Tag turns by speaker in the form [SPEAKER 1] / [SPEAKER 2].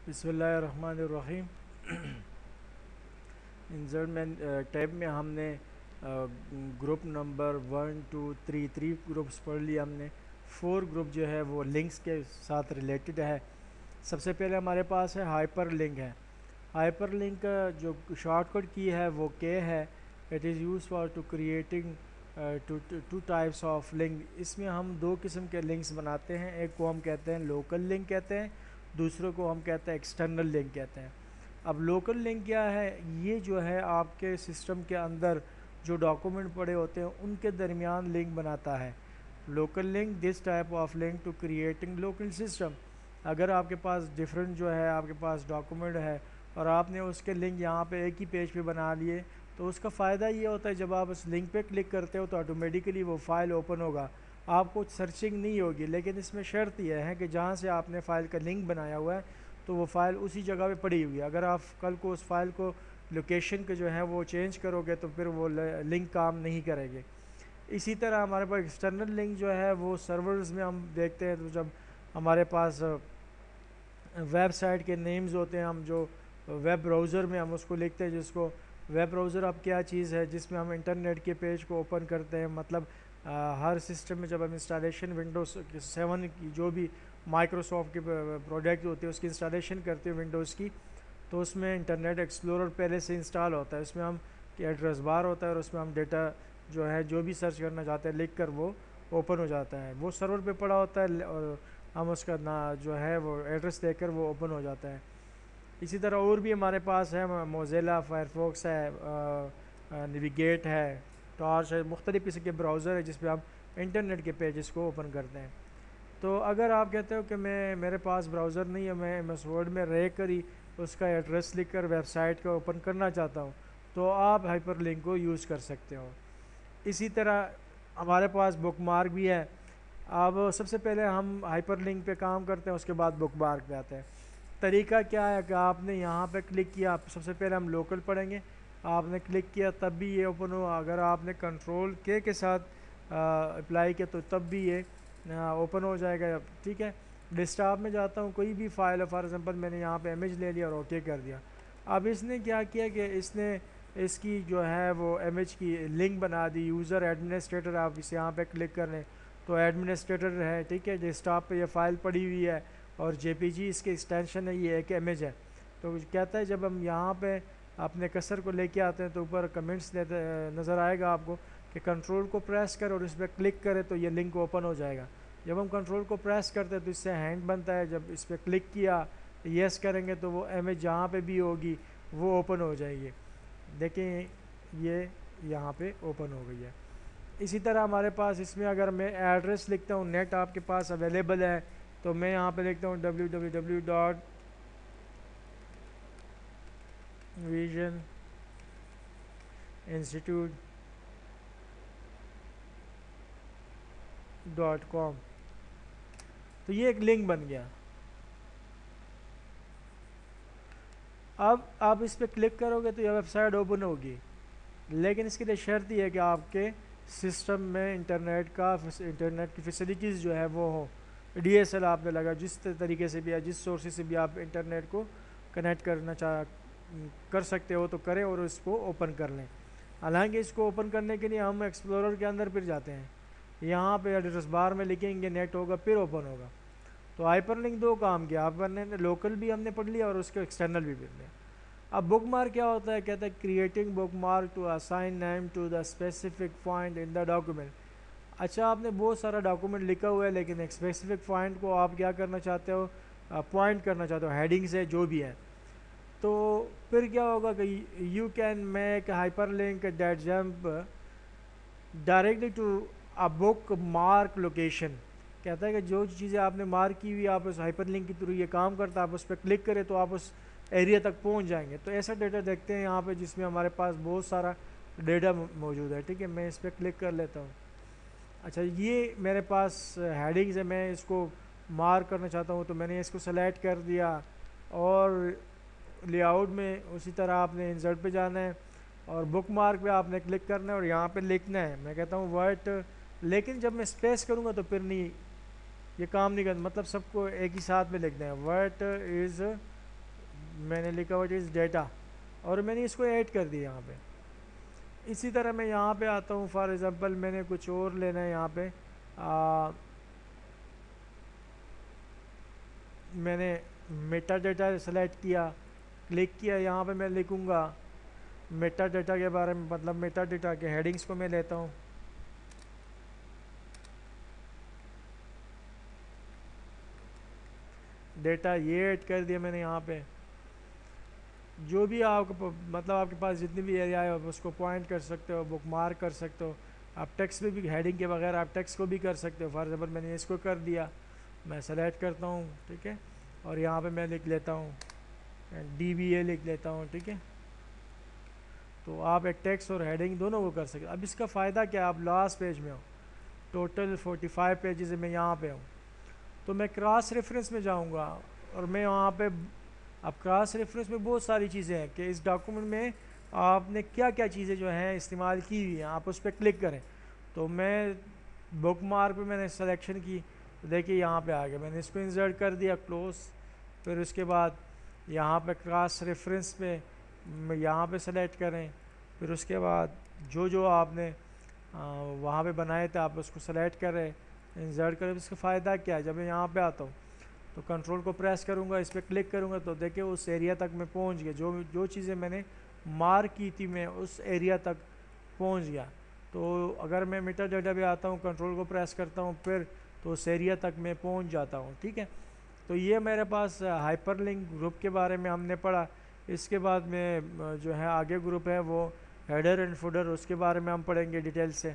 [SPEAKER 1] بسم اللہ الرحمن الرحیم۔ انزرمنٹ ٹیب میں ہم نے گروپ نمبر 1 2 3 گروپس پڑھ لیا ہم نے 4 گروپ جو ہے وہ لنکس کے ساتھ ریلیٹڈ ہے۔ سب سے پہلے ہمارے پاس ہے ہائپر لنک ہے۔ ہائپر لنک جو شارٹ کٹ کی ہے وہ کے ہے، it is use for to creating two types of link. اس میں ہم دو قسم کے لنکس بناتے ہیں، ایک کو ہم کہتے ہیں لوکل لنک کہتے ہیں، دوسروں کو ہم کہتے ہیں ایکسٹرنل لنک کہتے ہیں۔ اب لوکل لنک کیا ہے؟ یہ جو ہے آپ کے سسٹم کے اندر جو ڈاکومنٹ پڑے ہوتے ہیں ان کے درمیان لنک بناتا ہے۔ Local link this type of link to creating local system. اگر آپ کے پاس ڈفرینٹ جو ہے آپ کے پاس ڈاکومنٹ ہے اور آپ نے اس کے لنک یہاں پہ ایک ہی پیج پہ بنا لیے، تو اس کا فائدہ یہ ہوتا ہے جب آپ اس لنک پہ کلک کرتے ہو تو آٹومیٹیکلی وہ فائل اوپن ہوگا، آپ کو سرچنگ نہیں ہوگی۔ لیکن اس میں شرط یہ ہے کہ جہاں سے آپ نے فائل کا لنک بنایا ہوا ہے تو وہ فائل اسی جگہ پہ پڑی ہوئی ہے۔ اگر آپ کل کو اس فائل کو لوکیشن کے جو ہے وہ چینج کرو گے تو پھر وہ لنک کام نہیں کرے گے۔ اسی طرح ہمارے پاس ایکسٹرنل لنک جو ہے وہ سرورز میں ہم دیکھتے ہیں، تو جب ہمارے پاس ویب سائٹ کے نیمز ہوتے ہیں، ہم جو ویب براؤزر میں ہم اس کو لکھتے ہیں، جس کو ویب براؤزر اب کیا چیز ہے جس میں ہم انٹرنیٹ کے پیج کو اوپن کرتے ہیں۔ مطلب ہر سسٹم میں جب ہم انسٹالیشن ونڈوز 7 کی جو بھی مائکروسافٹ کے پروڈکٹ ہوتے ہیں اس کی انسٹالیشن کرتے ہیں ونڈوز کی، تو اس میں انٹرنیٹ ایکسپلورر پہلے سے انسٹال ہوتا ہے، اس میں ہم ایڈریس بار ہوتا ہے اور اس میں ہم ڈیٹا جو ہے جو بھی سرچ کرنا چاہتے ہیں لکھ کر وہ اوپن ہو جاتا ہے، وہ سرور پہ پڑا ہوتا ہے اور ہم اس کا جو ہے وہ ایڈریس دے کر وہ اوپن ہو جاتا ہے۔ اسی طرح اور بھی ہمارے پاس ہے، موزیلا فائرفاکس ہے، نیویگیٹ ہے، ٹارچ ہے، مختلف قسم کے براؤزر ہے جس پہ ہم انٹرنیٹ کے پیجز کو اوپن کرتے ہیں۔ تو اگر آپ کہتے ہو کہ میرے پاس براؤزر نہیں ہے، میں ایم ایس ورڈ میں رہ کر ہی اس کا ایڈریس لکھ کر ویب سائٹ کا اوپن کرنا چاہتا ہوں، تو آپ ہائپر لنک کو یوز کر سکتے ہو۔ اسی طرح ہمارے پاس بک مارک بھی ہے۔ اب سب سے پہلے ہم ہائپر لنک پہ کام کرتے ہیں، اس کے بعد بک مارک پہ آتے ہیں۔ طریقہ کیا ہے کہ آپ نے یہاں پہ کلک کیا، سب سے پہلے ہم لوکل پڑھیں گے، آپ نے کلک کیا تب بھی یہ اوپن ہوا، اگر آپ نے کنٹرول کے ساتھ اپلائی کیا تو تب بھی یہ اوپن ہو جائے گا، ٹھیک ہے۔ ڈیسک ٹاپ میں جاتا ہوں، کوئی بھی فائل ہے، فار ایگزامپل میں نے یہاں پہ امیج لے لیا اور اوکے کر دیا۔ اب اس نے کیا کیا کہ اس نے اس کی جو ہے وہ امیج کی لنک بنا دی، یوزر ایڈمنسٹریٹر، آپ اس یہاں پہ کلک کر لیں تو ایڈمنسٹریٹر ہے، ٹھیک ہے، ڈیسک ٹاپ پہ یہ فائل پڑی ہوئی ہے اور جے پی جی اس کے ایکسٹینشن ہے، یہ ایک امیج ہے۔ تو کہتا ہے جب ہم یہاں پہ اپنے کرسر کو لے کے آتے ہیں تو اوپر کمنٹس نظر آئے گا آپ کو کہ کنٹرول کو پریس کر اور اس پہ کلک کرے تو یہ لنک اوپن ہو جائے گا۔ جب ہم کنٹرول کو پریس کرتے ہیں تو اس سے ہینڈ بنتا ہے، جب اس پہ کلک کیا یس کریں گے تو وہ امیج جہاں پہ بھی ہوگی وہ اوپن ہو جائے گی۔ دیکھیں یہ یہاں پہ اوپن ہو گئی ہے۔ اسی طرح ہمارے پاس اس میں اگر میں ایڈریس لکھتا ہوں، نیٹ آپ کے پاس اویلیبل ہے تو میں یہاں پہ لکھتا ہوں www.visioninstitute.com، تو یہ ایک لنک بن گیا۔ اب آپ اس پہ کلک کرو گے تو یہ ویب سائٹ اوپن ہوگی، لیکن اس کے لیے شرط یہ ہے کہ آپ کے سسٹم میں انٹرنیٹ کی فیسلٹیز جو ہے وہ ہو، ڈی ایس ایل آپ نے لگا، جس طریقے سے بھی جس سورس سے بھی آپ انٹرنیٹ کو کنیکٹ کر سکتے ہو تو کریں اور اس کو اوپن کر لیں۔ حالانکہ اس کو اوپن کرنے کے لیے ہم ایکسپلورر کے اندر پھر جاتے ہیں، یہاں پہ ایڈریس بار میں لکھیں گے نیٹ ہوگا پھر اوپن ہوگا۔ تو ہائپر لنک دو کام کیا، آپ نے لوکل بھی ہم نے پڑھ لیا اور اس کے ایکسٹرنل بھی پڑھ لیا۔ اب بک مارک کیا ہوتا ہے؟ کہتا ہے creating bookmark to assign name to the specific point in the document. اچھا، آپ نے بہت سارا ڈاکومنٹ لکھا ہوا ہے لیکن ایک اسپیسیفک پوائنٹ کو آپ کیا کرنا چاہتے ہو، پوائنٹ کرنا چاہتے ہو، ہیڈنگ سے جو بھی ہے، تو پھر کیا ہوگا کہ you can make hyperlink that jump directly to a bookmark location. کہتا ہے کہ جو چیزیں آپ نے مارک کی ہوئی آپ اس ہائپر لنک کے تھرو یہ کام کرتا ہے، آپ اس پہ کلک کریں تو آپ اس ایریا تک پہنچ جائیں گے۔ تو ایسا ڈیٹا دیکھتے ہیں یہاں پہ جس میں ہمارے پاس بہت سارا ڈیٹا موجود ہے، ٹھیک ہے، میں اس پہ کلک کر لیتا ہوں۔ اچھا، یہ میرے پاس ہیڈنگز ہے، میں اس کو مارک کرنا چاہتا ہوں تو میں نے اس کو سلیکٹ کر دیا، اور لے آؤٹ میں اسی طرح آپ نے انسرٹ پہ جانا ہے اور بک مارک پہ آپ نے کلک کرنا ہے اور یہاں پہ لکھنا ہے، میں کہتا ہوں ورڈ، لیکن جب میں اسپیس کروں گا تو پھر نہیں، یہ کام نہیں کرتا، مطلب سب کو ایک ہی ساتھ میں لکھنا ہے، ورڈ از میں نے لکھا وٹ از ڈیٹا اور میں نے اس کو ایڈ کر دیا یہاں پہ. اسی طرح میں یہاں پہ آتا ہوں. فار ایگزامپل میں نے کچھ اور لینا ہے. یہاں پہ میں نے میٹا ڈیٹا سلیکٹ کیا, کلک کیا. یہاں پہ میں لکھوں گا میٹا ڈیٹا کے بارے میں, مطلب میٹا ڈیٹا کے ہیڈنگس کو میں لیتا ہوں. ڈیٹا یہ ایڈ کر دیا میں نے. یہاں پہ جو بھی آپ کو مطلب آپ کے پاس جتنی بھی ایریا ہے آپ اس کو پوائنٹ کر سکتے ہو, بک مارک کر سکتے ہو. آپ ٹیکسٹ میں بھی ہیڈنگ کے بغیر آپ ٹیکسٹ کو بھی کر سکتے ہو. فار ایگزامپل میں نے اس کو کر دیا, میں سلیکٹ کرتا ہوں. ٹھیک ہے, اور یہاں پہ میں لکھ لیتا ہوں DBA لکھ لیتا ہوں. ٹھیک ہے, تو آپ ایک ٹیکسٹ اور ہیڈنگ دونوں کو کر سکتے. اب اس کا فائدہ کیا, آپ لاسٹ پیج میں ہو, ٹوٹل 45 پیجز میں یہاں پہ ہوں. تو میں کراس ریفرنس میں جاؤں گا اور میں وہاں پہ, اب کراس ریفرنس میں بہت ساری چیزیں ہیں کہ اس ڈاکومنٹ میں آپ نے کیا کیا چیزیں جو ہیں استعمال کی ہوئی ہیں, آپ اس پہ کلک کریں. تو میں بک مارک پہ میں نے سلیکشن کی, دیکھیے یہاں پہ آ گیا. میں نے اس کو انسرٹ کر دیا, کلوز. پھر اس کے بعد یہاں پہ کراس ریفرنس پہ یہاں پہ سلیکٹ کریں. پھر اس کے بعد جو آپ نے وہاں پہ بنائے تھے آپ اس کو سلیکٹ کریں, انسرٹ کریں. اس کا فائدہ کیا ہے, جب میں یہاں پہ آتا ہوں تو کنٹرول کو پریس کروں گا, اس پہ کلک کروں گا تو دیکھیں اس ایریا تک میں پہنچ گیا. جو چیزیں میں نے مارک کی تھی میں اس ایریا تک پہنچ گیا. تو اگر میں میٹا ڈیٹا پہ آتا ہوں, کنٹرول کو پریس کرتا ہوں پھر, تو اس ایریا تک میں پہنچ جاتا ہوں. ٹھیک ہے, تو یہ میرے پاس ہائپر لنک گروپ کے بارے میں ہم نے پڑھا. اس کے بعد میں جو ہے آگے گروپ ہے وہ ہیڈر اینڈ فوڈر, اس کے بارے میں ہم پڑھیں گے ڈیٹیل سے.